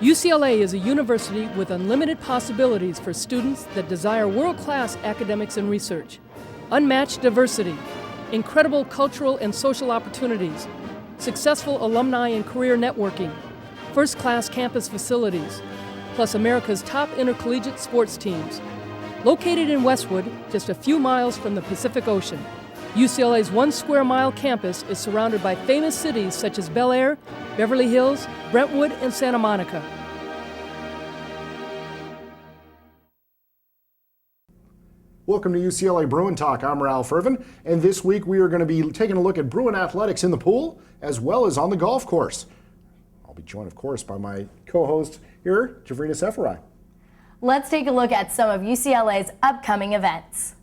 UCLA is a university with unlimited possibilities for students that desire world-class academics and research, unmatched diversity, incredible cultural and social opportunities, successful alumni and career networking, first-class campus facilities, plus America's top intercollegiate sports teams. Located in Westwood, just a few miles from the Pacific Ocean, UCLA's 1 square mile campus is surrounded by famous cities such as Bel Air, Beverly Hills, Brentwood, and Santa Monica. Welcome to UCLA Bruin Talk. I'm Ralph Irvin, and this week we are going to be taking a look at Bruin Athletics in the pool as well as on the golf course. I'll be joined, of course, by my co-host here, Javrina Seferai. Let's take a look at some of UCLA's upcoming events.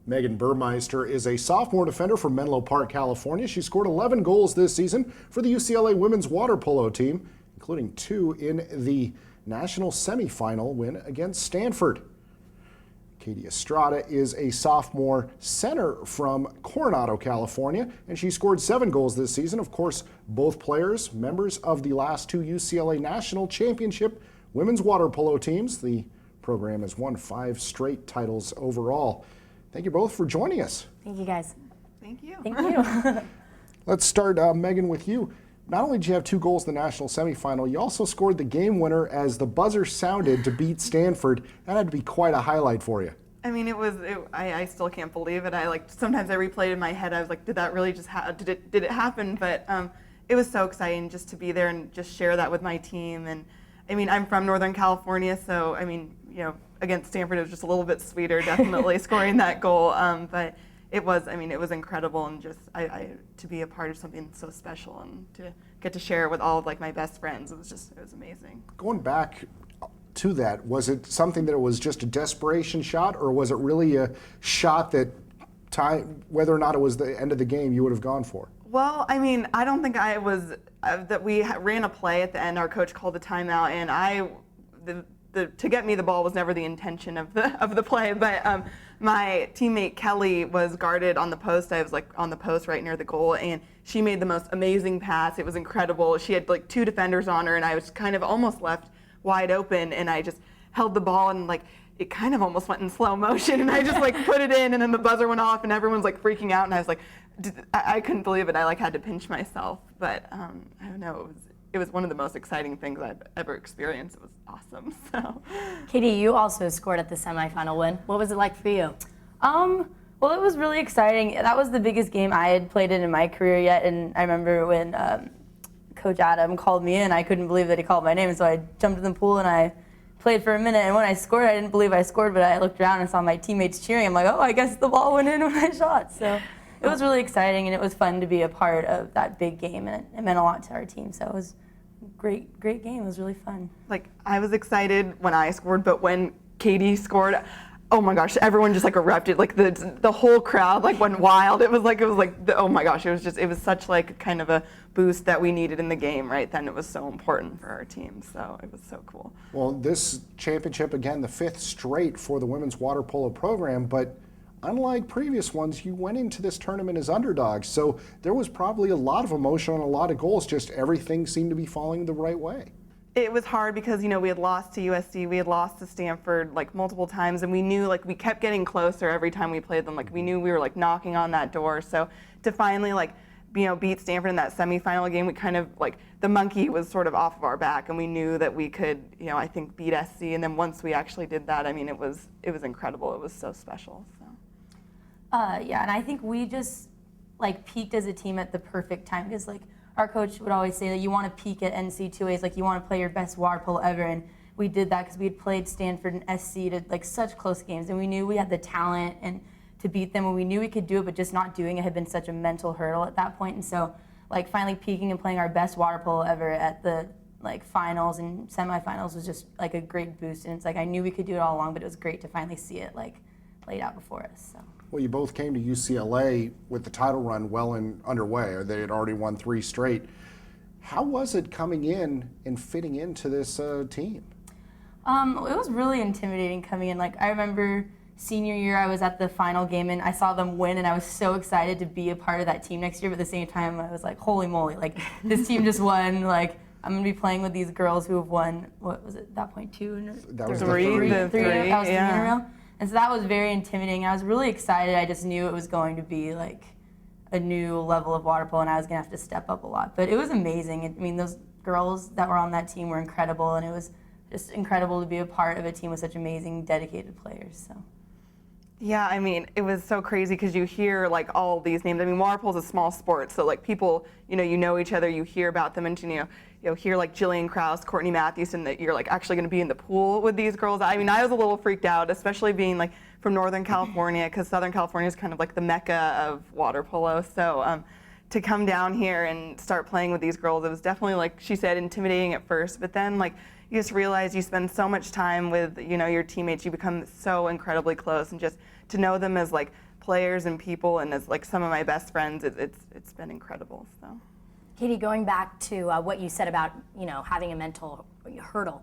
Megan Burmeister is a sophomore defender from Menlo Park, California. She scored 11 goals this season for the UCLA women's water polo team, including 2 in the national semifinal win against Stanford. Katie Estrada is a sophomore center from Coronado, California, and she scored 7 goals this season. Of course, both players, members of the last 2 UCLA National Championship women's water polo teams. The program has won 5 straight titles overall. Thank you both for joining us. Thank you, guys. Thank you. Thank you. Let's start, Megan, with you. Not only did you have 2 goals in the national semifinal, you also scored the game winner as the buzzer sounded to beat Stanford. That had to be quite a highlight for you. I mean, I still can't believe it. Sometimes I replay it in my head. I was like, did that really just did it happen? But it was so exciting just to be there and just share that with my team. And I mean, I'm from Northern California, so I mean, you know, against Stanford, it was just a little bit sweeter, definitely scoring that goal. But it was incredible, and just to be a part of something so special and to get to share it with all of like my best friends. It was amazing. Going back to that, was it something that it was just a desperation shot, or was it really a shot that whether or not it was the end of the game, you would have gone for? Well, I mean, I don't think I was that we ran a play at the end. Our coach called a timeout, and to get me the ball was never the intention of the play, but my teammate Kelly was guarded on the post. I was like on the post right near the goal, and she made the most amazing pass. It was incredible. She had like 2 defenders on her, and I was kind of almost left wide open, and I just held the ball, and like it kind of almost went in slow motion, and I just like put it in, and then the buzzer went off, and everyone's like freaking out, and I was like, I couldn't believe it. I like had to pinch myself, but I don't know. It was one of the most exciting things I've ever experienced. It was awesome. So, Katie, you also scored at the semifinal win. What was it like for you? Well, it was really exciting. That was the biggest game I had played in my career yet, and I remember when Coach Adam called me in, I couldn't believe that he called my name, so I jumped in the pool and I played for a minute, and when I scored, I didn't believe I scored, but I looked around and saw my teammates cheering. I'm like, oh, I guess the ball went in when I shot. So it was really exciting, and it was fun to be a part of that big game, and it meant a lot to our team, so it was great game. It was really fun. Like, I was excited when I scored, but when Katie scored, oh my gosh, everyone just like erupted. Like the whole crowd like went wild. It was like oh my gosh, it was such like kind of a boost that we needed in the game right then. It was so important for our team, so it was so cool. Well, this championship, again, the 5th straight for the women's water polo program, but unlike previous ones, you went into this tournament as underdogs, so there was probably a lot of emotion and a lot of goals, just everything seemed to be falling the right way. It was hard because, we had lost to USC, we had lost to Stanford like multiple times, and we knew like we kept getting closer every time we played them. Like we knew we were like knocking on that door. So to finally like, beat Stanford in that semifinal game, we kind of like the monkey was sort of off of our back, and we knew that we could, I think beat SC. And then once we actually did that, I mean, it was incredible. It was so special. So. Yeah, and I think we just like peaked as a team at the perfect time because like our coach would always say that you want to peak at NC2As, like you want to play your best water polo ever, and we did that because we had played Stanford and SC to like such close games, and we knew we had the talent and to beat them, and we knew we could do it, but just not doing it had been such a mental hurdle at that point. And so like finally peaking and playing our best water polo ever at the like finals and semifinals was just like a great boost. And it's like I knew we could do it all along, but it was great to finally see it like laid out before us. So. Well, you both came to UCLA with the title run well underway, or they had already won 3 straight. How was it coming in and fitting into this team? It was really intimidating coming in. Like I remember senior year, I was at the final game and I saw them win, and I was so excited to be a part of that team next year. But at the same time, I was like, holy moly, like this team just won. Like I'm gonna be playing with these girls who have won. What was it at that point? 2? That was three. That was 3 in Yeah. a row. And so that was very intimidating. I was really excited. I just knew it was going to be like a new level of water polo, and I was gonna have to step up a lot. But it was amazing. I mean, those girls that were on that team were incredible, and it was just incredible to be a part of a team with such amazing, dedicated players. So. Yeah, I mean, it was so crazy because you hear like all these names. I mean, water polo is a small sport, so like people, you know each other, you hear about them, and hear like Jillian Krause, Courtney Matthews, and that you're like actually going to be in the pool with these girls. I mean, I was a little freaked out, especially being like from Northern California, because Southern California is kind of like the mecca of water polo. So to come down here and start playing with these girls, it was definitely, like she said, intimidating at first, but then like you just realize you spend so much time with your teammates, you become so incredibly close, and just to know them as like players and people and as like some of my best friends, it's been incredible. So. Katie, going back to what you said about having a mental hurdle,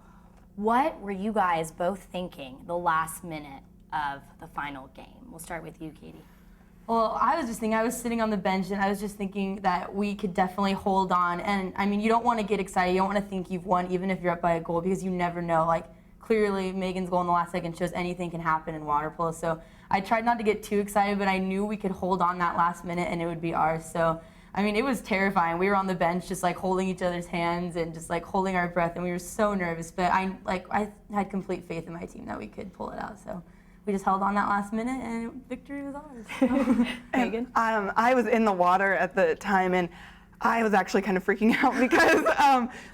what were you guys both thinking the last minute of the final game? We'll start with you, Katie. Well, I was just thinking, I was sitting on the bench and I was just thinking that we could definitely hold on. And I mean, you don't want to get excited. You don't want to think you've won, even if you're up by a goal, because you never know. Like, clearly, Megan's goal in the last second shows anything can happen in water polo. So I tried not to get too excited, but I knew we could hold on that last minute and it would be ours. So, I mean, it was terrifying. We were on the bench just like holding each other's hands and just like holding our breath, and we were so nervous. But I had complete faith in my team that we could pull it out. So. We just held on that last minute, and victory was ours. Megan? I was in the water at the time, and I was actually kind of freaking out because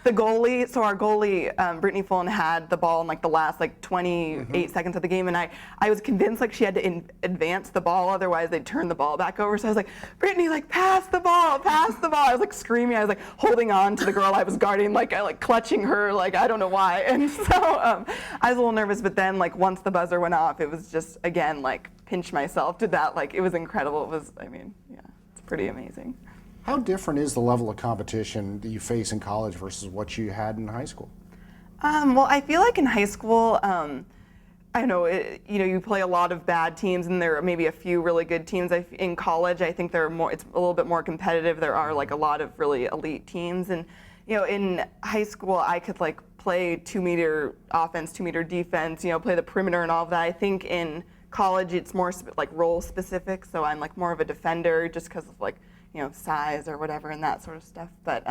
the goalie, so our goalie, Brittany Fulton, had the ball in like the last like 28 seconds of the game, and I was convinced like she had to advance the ball, otherwise they'd turn the ball back over. So I was like, Brittany, like pass the ball, pass the ball. I was like screaming, I was like holding on to the girl I was guarding, like I like clutching her, like I don't know why. And so I was a little nervous, but then like once the buzzer went off, it was just again like pinch myself, did that, like it was incredible. It was, I mean, yeah, it's pretty amazing. How different is the level of competition that you face in college versus what you had in high school? Well, I feel like in high school, I know you play a lot of bad teams, and there are maybe a few really good teams. In college, I think it's a little bit more competitive. There are like a lot of really elite teams, and in high school, I could like play 2-meter offense, 2-meter defense, play the perimeter and all of that. I think in college, it's more like role specific, so I'm like more of a defender just because of like size or whatever and that sort of stuff. But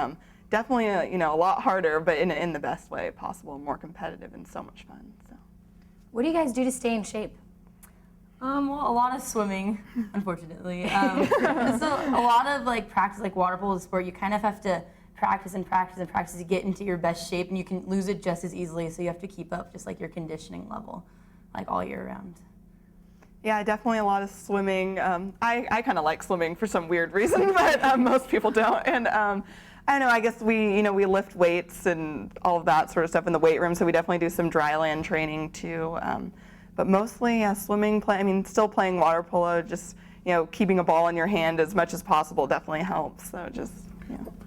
definitely, a lot harder, but in the best way possible, more competitive and so much fun. So. What do you guys do to stay in shape? Well, a lot of swimming, unfortunately. So a lot of like practice, like water polo sport, you kind of have to practice and practice and practice to get into your best shape, and you can lose it just as easily. So you have to keep up just like your conditioning level, like all year round. Yeah, definitely a lot of swimming. I kind of like swimming for some weird reason, but most people don't. And I don't know, I guess we lift weights and all of that sort of stuff in the weight room, so we definitely do some dry land training too. But mostly swimming, still playing water polo, just keeping a ball in your hand as much as possible definitely helps. So just,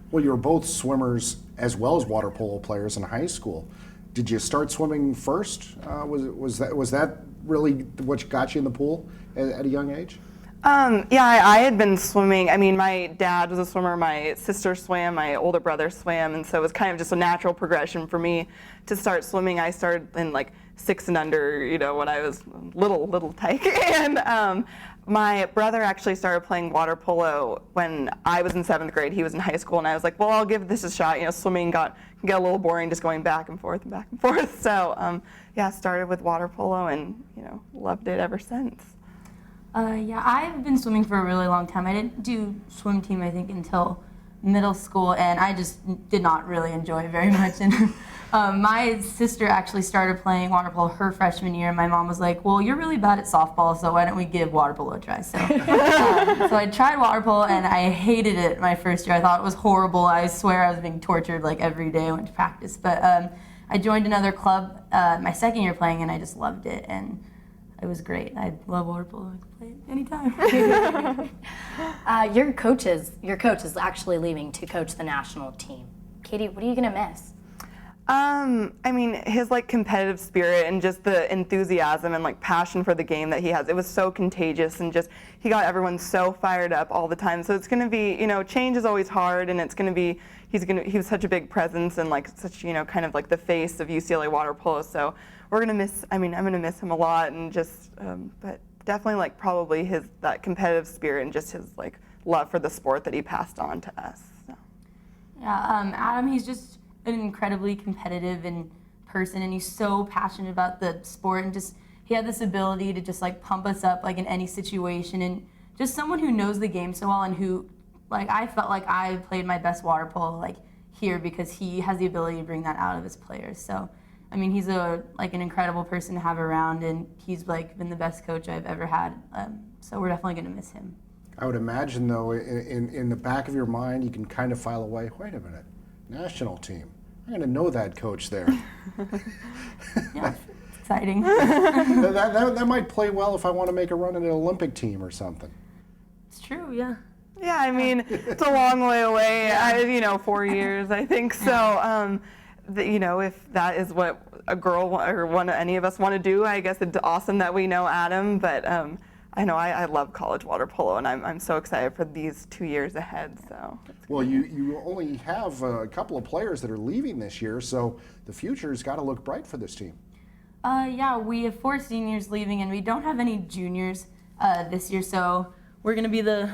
Well, you were both swimmers as well as water polo players in high school. Did you start swimming first? Was that really what got you in the pool at a young age? Yeah, I had been swimming. I mean, my dad was a swimmer, my sister swam, my older brother swam, and so it was kind of just a natural progression for me to start swimming. I started in like 6 and under, when I was little tyke. And my brother actually started playing water polo when I was in 7th grade. He was in high school, and I was like, well, I'll give this a shot. Swimming can get a little boring just going back and forth and back and forth. So yeah, started with water polo and loved it ever since. Yeah, I've been swimming for a really long time. I didn't do swim team, I think, until middle school, and I just did not really enjoy it very much. And my sister actually started playing water polo her freshman year, and my mom was like, well, you're really bad at softball, so why don't we give water polo a try? So, so I tried water polo, and I hated it my first year. I thought it was horrible. I swear I was being tortured like every day I went to practice. But I joined another club my second year playing, and I just loved it. And it was great. I love water polo. I can play it anytime. Your coach is actually leaving to coach the national team. Katie, what are you going to miss? I mean, his competitive spirit and just the enthusiasm and passion for the game that he has. It was so contagious, and just he got everyone so fired up all the time. So it's going to be, change is always hard, and it's going to be he was such a big presence and such kind of the face of UCLA water polo. So we're going to miss. I mean, I'm going to miss him a lot, and just but definitely probably that competitive spirit and just his love for the sport that he passed on to us. So. Yeah, Adam, he's just an incredibly competitive person, and he's so passionate about the sport, and just he had this ability to just pump us up in any situation, and just someone who knows the game so well, and who I felt like I played my best water polo here because he has the ability to bring that out of his players. So I mean, he's an incredible person to have around, and he's been the best coach I've ever had. So we're definitely going to miss him. I would imagine, though, in the back of your mind, you can kind of file away, wait a minute, national team. I'm going to know that coach there. Yeah, it's exciting. that might play well if I want to make a run at an Olympic team or something. It's true, yeah. Yeah, I mean, it's a long way away. 4 years, I think. So, if that is what a girl or any of us want to do, I guess it's awesome that we know Adam. But I know I love college water polo, and I'm so excited for these 2 years ahead. So. Well, you only have a couple of players that are leaving this year, so the future's got to look bright for this team. Yeah, we have 4 seniors leaving, and we don't have any juniors this year, so we're going to be the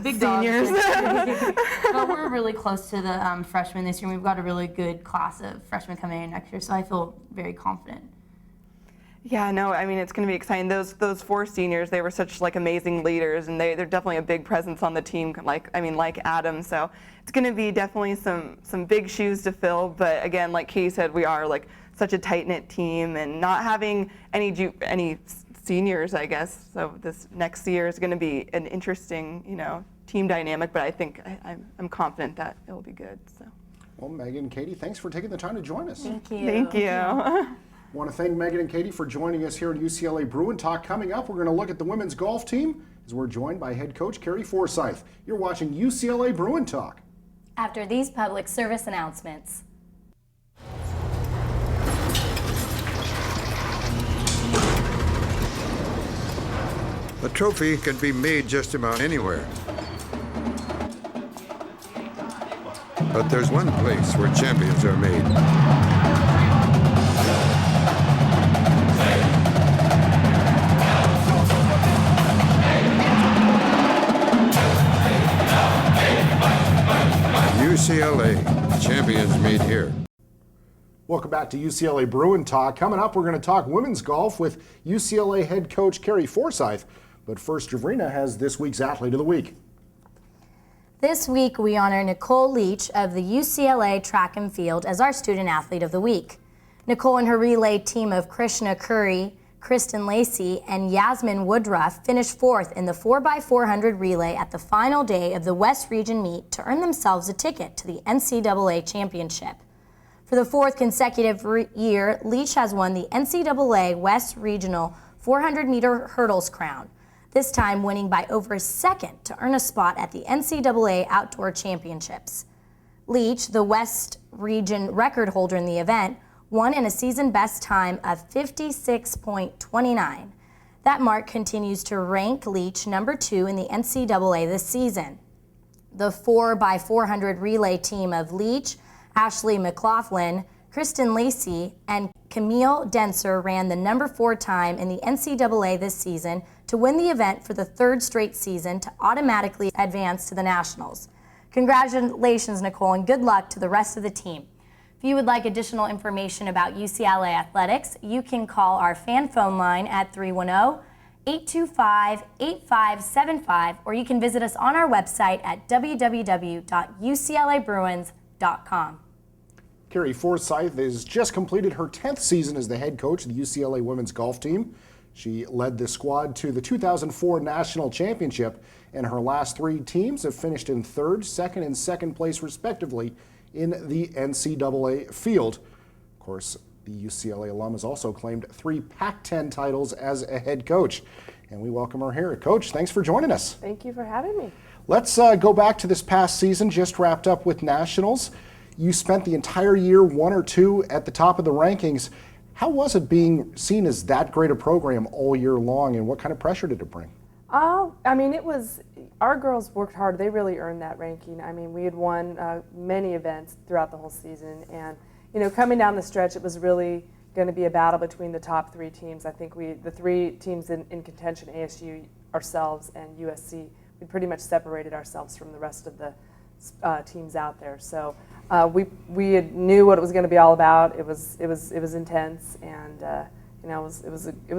big seniors. But we're really close to the freshmen this year. We've got a really good class of freshmen coming in next year, so I feel very confident. Yeah, no, I mean, it's going to be exciting. Those 4 seniors, they were such amazing leaders, and they're definitely a big presence on the team, like Adam. So it's going to be definitely some big shoes to fill. But again, like Katie said, we are such a tight-knit team, and not having any seniors, I guess. So this next year is going to be an interesting, team dynamic. But I think I'm confident that it will be good. So. Well, Megan and Katie, thanks for taking the time to join us. Thank you. Thank you. I want to thank Megan and Katie for joining us here at UCLA Bruin Talk. Coming up, we're going to look at the women's golf team as we're joined by head coach Carrie Forsythe. You're watching UCLA Bruin Talk. After these public service announcements. A trophy can be made just about anywhere. But there's one place where champions are made. UCLA, champions meet here. Welcome back to UCLA Bruin Talk. Coming up, we're going to talk women's golf with UCLA head coach Carrie Forsythe. But first, Javrina has this week's Athlete of the Week. This week, we honor Nicole Leach of the UCLA Track and Field as our Student Athlete of the Week. Nicole and her relay team of Krishna Curry, Kristen Lacey, and Yasmin Woodruff finished 4th in the 4x400 relay at the final day of the West Region meet to earn themselves a ticket to the NCAA Championship. For the 4th consecutive year, Leach has won the NCAA West Regional 400-meter hurdles crown, this time winning by over a second to earn a spot at the NCAA Outdoor Championships. Leach, the West Region record holder in the event, won in a season best time of 56.29. That mark continues to rank Leach number 2 in the NCAA this season. The 4x400 relay team of Leach, Ashley McLaughlin, Kristen Lacey, and Camille Denser ran the number 4 time in the NCAA this season to win the event for the 3rd straight season to automatically advance to the Nationals. Congratulations, Nicole, and good luck to the rest of the team. If you would like additional information about UCLA Athletics, you can call our fan phone line at 310-825-8575, or you can visit us on our website at www.uclabruins.com. Carrie, Forsythe has just completed her 10th season as the head coach of the UCLA women's golf team. She led the squad to the 2004 National Championship, and her last 3 teams have finished in 3rd, 2nd, and 2nd place respectively in the NCAA field. Of course, the UCLA alum has also claimed 3 Pac-10 titles as a head coach. And we welcome her here. Coach, thanks for joining us. Thank you for having me. Let's go back to this past season, just wrapped up with Nationals. You spent the entire year 1 or 2 at the top of the rankings. How was it being seen as that great a program all year long, and what kind of pressure did it bring? I mean, our girls worked hard. They really earned that ranking. I mean, we had won many events throughout the whole season, and coming down the stretch, it was really going to be a battle between the top 3 teams. I think the 3 teams in contention, ASU, ourselves, and USC, we pretty much separated ourselves from the rest of the teams out there. So we knew what it was going to be all about. It was intense, and it was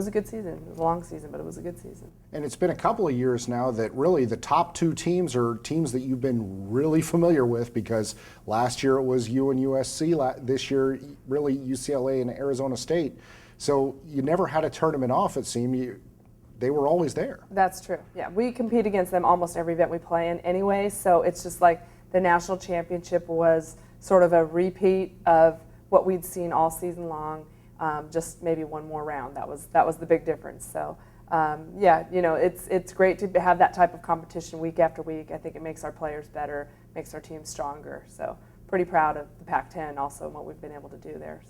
a good season. It was a long season, but it was a good season. And it's been a couple of years now that really the top 2 teams are teams that you've been really familiar with, because last year it was you and USC, this year really UCLA and Arizona State. So you never had a tournament off, it seemed. They were always there. That's true. Yeah, we compete against them almost every event we play in anyway, so it's just like the national championship was sort of a repeat of what we'd seen all season long, just maybe one more round. That was the big difference. So yeah, it's great to have that type of competition week after week. I think it makes our players better, makes our team stronger. So pretty proud of the Pac-10 also and what we've been able to do there.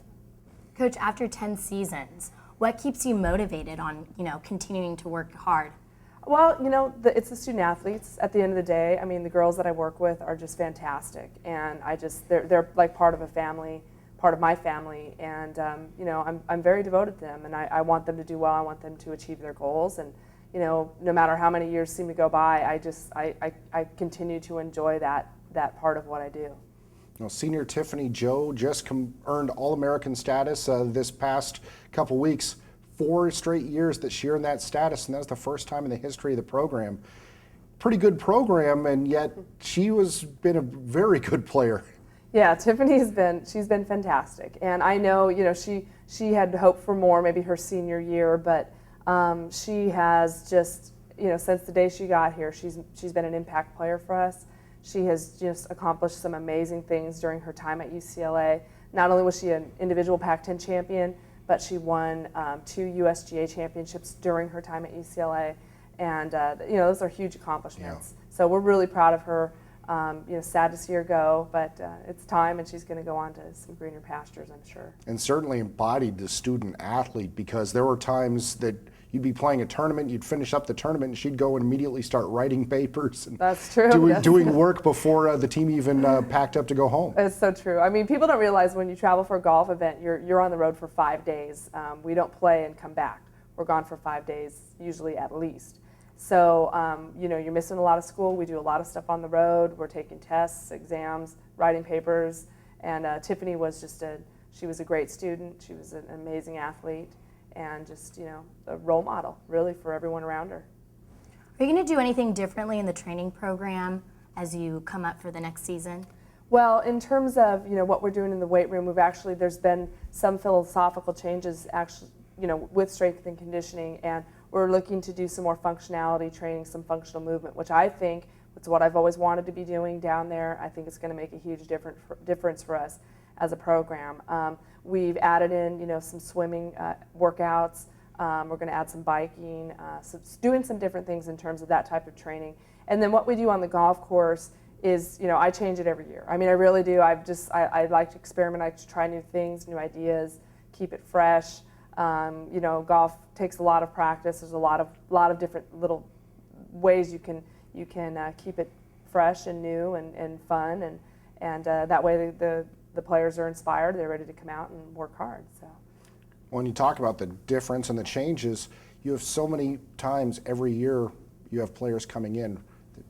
Coach, after 10 seasons, what keeps you motivated on, continuing to work hard? Well, it's the student athletes at the end of the day. I mean, the girls that I work with are just fantastic, and they're like part of a family, part of my family, and I'm very devoted to them, and I want them to do well. I want them to achieve their goals, and no matter how many years seem to go by, I continue to enjoy that part of what I do. Senior Tiffany Joe just earned All-American status this past couple weeks. 4 straight years that she earned that status, and that was the first time in the history of the program. Pretty good program, and yet she's been a very good player. Yeah, she's been fantastic, and I know she had hoped for more, maybe her senior year, but she has just since the day she got here, she's been an impact player for us. She has just accomplished some amazing things during her time at UCLA. Not only was she an individual Pac-10 champion, but she won 2 USGA championships during her time at UCLA, and those are huge accomplishments. Yeah. So we're really proud of her. Sad to see her go, but it's time, and she's going to go on to some greener pastures, I'm sure. And certainly embodied the student athlete, because there were times that you'd be playing a tournament, you'd finish up the tournament, and she'd go and immediately start writing papers and that's true. doing work before the team even packed up to go home. It's so true. I mean, people don't realize when you travel for a golf event, you're on the road for 5 days. We don't play and come back. We're gone for 5 days, usually at least. So, you're missing a lot of school. We do a lot of stuff on the road. We're taking tests, exams, writing papers, and Tiffany was she was a great student. She was an amazing athlete, and just, a role model, really, for everyone around her. Are you going to do anything differently in the training program as you come up for the next season? Well, in terms of, what we're doing in the weight room, there's been some philosophical changes, actually, with strength and conditioning, and we're looking to do some more functionality training, some functional movement, which I think it's what I've always wanted to be doing down there. I think it's going to make a huge difference for us as a program. We've added in, some swimming workouts. We're going to add some biking, doing some different things in terms of that type of training. And then what we do on the golf course is, I change it every year. I mean, I really do. I like to experiment. I like to try new things, new ideas, keep it fresh. Golf takes a lot of practice. There's a lot of different little ways you can keep it fresh and new and fun, and that way the players are inspired. They're ready to come out and work hard. So when you talk about the difference and the changes, you have so many times every year you have players coming in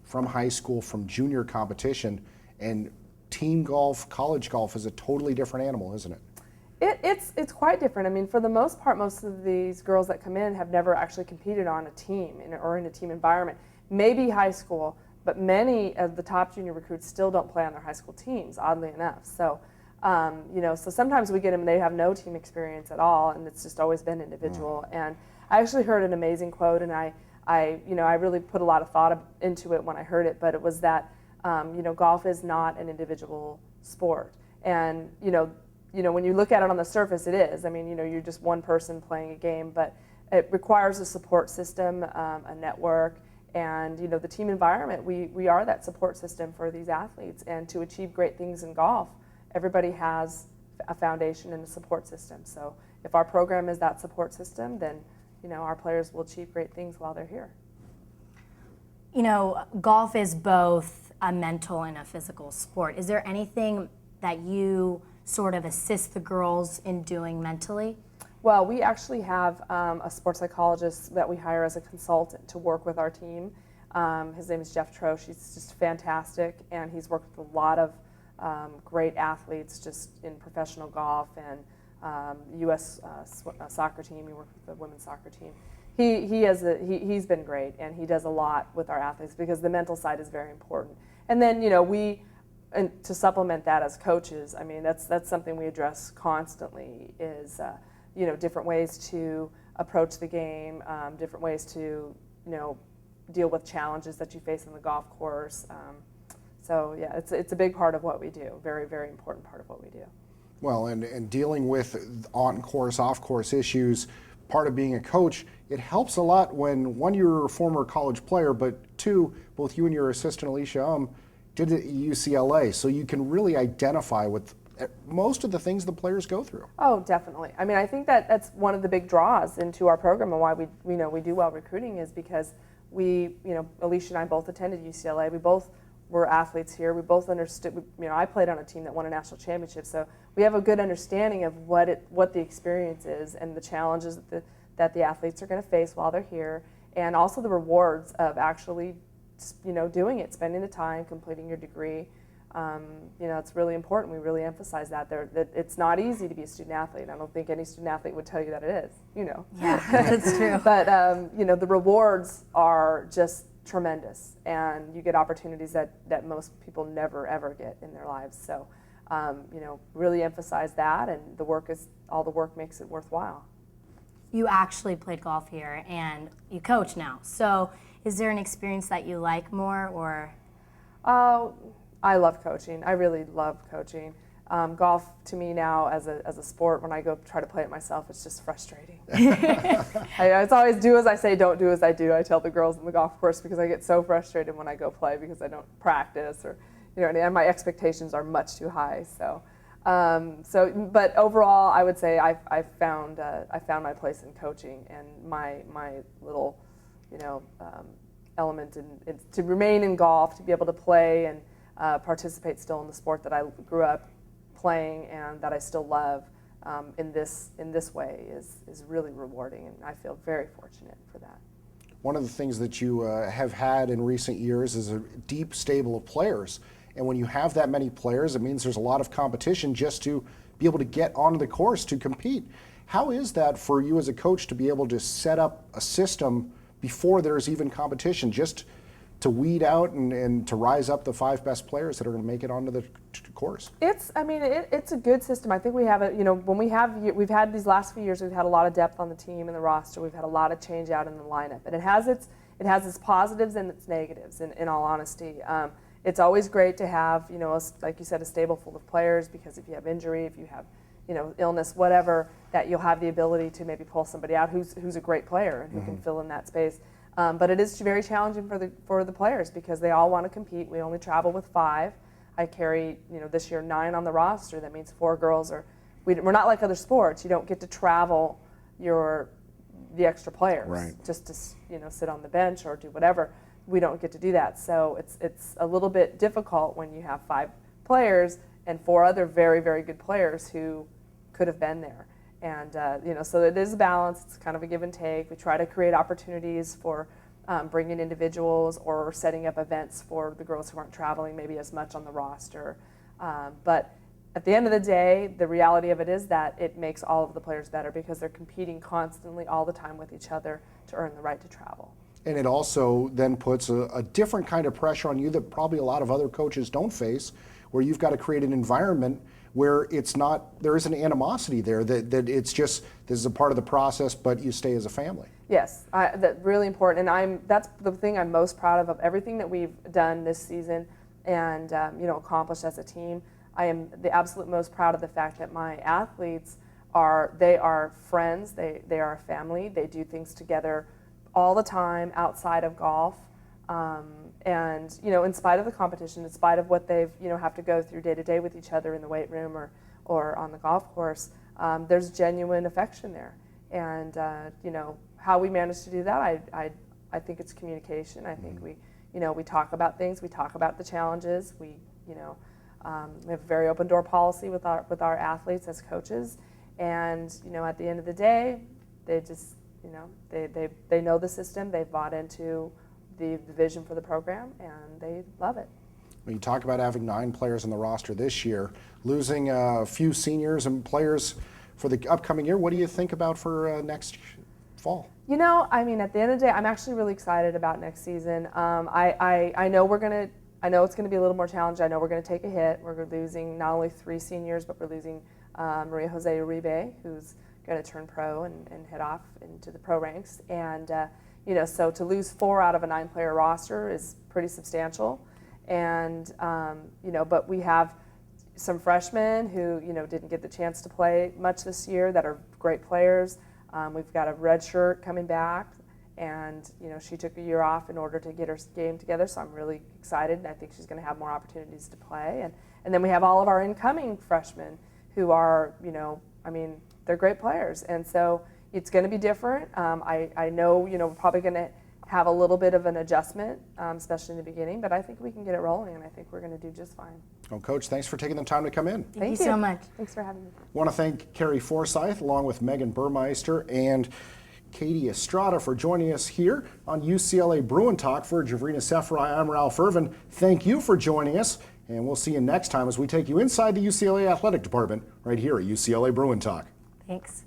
from high school, from junior competition, and team golf, college golf is a totally different animal, isn't it? It's quite different. I mean, for the most part, most of these girls that come in have never actually competed on a team or in a team environment. Maybe high school, but many of the top junior recruits still don't play on their high school teams, oddly enough. So, so sometimes we get them and they have no team experience at all, and it's just always been individual. And I actually heard an amazing quote, and I really put a lot of thought into it when I heard it, but it was that, golf is not an individual sport. And, when you look at it on the surface, it is. I mean, you're just one person playing a game, but it requires a support system, a network, and, the team environment. We are that support system for these athletes, and to achieve great things in golf, everybody has a foundation and a support system. So if our program is that support system, then, our players will achieve great things while they're here. Golf is both a mental and a physical sport. Is there anything that you sort of assist the girls in doing mentally? Well, we actually have a sports psychologist that we hire as a consultant to work with our team. His name is Jeff Troche. He's just fantastic, and he's worked with a lot of great athletes just in professional golf and U.S. Soccer team. He worked with the women's soccer team. He's been great, and he does a lot with our athletes because the mental side is very important. And then, and to supplement that as coaches, I mean, that's something we address constantly is, different ways to approach the game, different ways to, deal with challenges that you face on the golf course. So yeah, it's a big part of what we do, very, very important part of what we do. Well, and dealing with on-course, off-course issues, part of being a coach, it helps a lot when, one, you're a former college player, but two, both you and your assistant, Alicia, did it at UCLA, so you can really identify with most of the things the players go through. Oh, definitely. I mean, I think that's one of the big draws into our program and why we do well recruiting is because Alicia and I both attended UCLA. We both were athletes here. We both understood, I played on a team that won a national championship, so we have a good understanding of what the experience is and the challenges that the athletes are going to face while they're here, and also the rewards of actually, doing it, spending the time, completing your degree. It's really important. We really emphasize that it's not easy to be a student athlete. I don't think any student athlete would tell you that it is. Yeah, that's true. But the rewards are just tremendous, and you get opportunities that most people never ever get in their lives. So, really emphasize that, and all the work makes it worthwhile. You actually played golf here, and you coach now. So, is there an experience that you like more, or? I love coaching. I really love coaching. Golf to me now as a sport, when I go try to play it myself, it's just frustrating. It's always do as I say, don't do as I do. I tell the girls on the golf course because I get so frustrated when I go play because I don't practice and my expectations are much too high. But overall, I would say I found my place in coaching and my little element in to remain in golf, to be able to play and participate still in the sport that I grew up playing and that I still love in this way is really rewarding, and I feel very fortunate for that. One of the things that you have had in recent years is a deep stable of players, and when you have that many players, it means there's a lot of competition just to be able to get onto the course to compete. How is that for you as a coach to be able to set up a system before there's even competition, just to weed out and to rise up the 5 best players that are going to make it onto the course? It's a good system. I think we have it. We've had these last few years. We've had a lot of depth on the team and the roster. We've had a lot of change out in the lineup, and it has its positives and its negatives. In all honesty, it's always great to have like you said, a stable full of players, because if you have injury, if you have illness, whatever, that you'll have the ability to maybe pull somebody out who's a great player and who can fill in that space. But it is very challenging for the players because they all want to compete. We only travel with 5. I carry, this year 9 on the roster. That means 4 girls we're not like other sports. You don't get to travel the extra players, Right. just to sit on the bench or do whatever. We don't get to do that, so it's a little bit difficult when you have 5 players and 4 other very, very good players who could have been there. And so it is a balance. It's kind of a give and take. We try to create opportunities for bringing individuals or setting up events for the girls who aren't traveling maybe as much on the roster. But at the end of the day, the reality of it is that it makes all of the players better because they're competing constantly all the time with each other to earn the right to travel. And it also then puts a different kind of pressure on you that probably a lot of other coaches don't face, where you've got to create an environment where there isn't animosity there, that it's just, this is a part of the process, but you stay as a family. Yes, that's really important, and that's the thing I'm most proud of everything that we've done this season and accomplished as a team. I am the absolute most proud of the fact that my athletes are friends, they are a family, they do things together all the time outside of golf, and in spite of the competition, in spite of what they've have to go through day to day with each other in the weight room or on the golf course, there's genuine affection there. And how we manage to do that, I think it's communication. I think we talk about things, we talk about the challenges, we have a very open door policy with our athletes as coaches, and at the end of the day, they just they know the system, they've bought into the vision for the program, and they love it. When you talk about having 9 players on the roster this year, losing a few seniors and players for the upcoming year, what do you think about for next fall? At the end of the day, I'm actually really excited about next season. I know it's going to be a little more challenging. I know we're going to take a hit. We're losing not only 3 seniors, but we're losing Maria Jose Uribe, who's going to turn pro and head off into the pro ranks. And so to lose 4 out of a 9-player roster is pretty substantial. And but we have some freshmen who didn't get the chance to play much this year that are great players. We've got a red shirt coming back, and she took a year off in order to get her game together, so I'm really excited, and I think she's going to have more opportunities to play. And then we have all of our incoming freshmen who are, they're great players, and so it's going to be different. I know we're probably going to have a little bit of an adjustment, especially in the beginning, but I think we can get it rolling, and I think we're going to do just fine. Well, Coach, thanks for taking the time to come in. Thank you so much. Thanks for having me. I want to thank Carrie Forsythe, along with Megan Burmeister and Katie Estrada, for joining us here on UCLA Bruin Talk. For Javrina Seferi, I'm Ralph Irvin. Thank you for joining us, and we'll see you next time as we take you inside the UCLA Athletic Department right here at UCLA Bruin Talk. Thanks.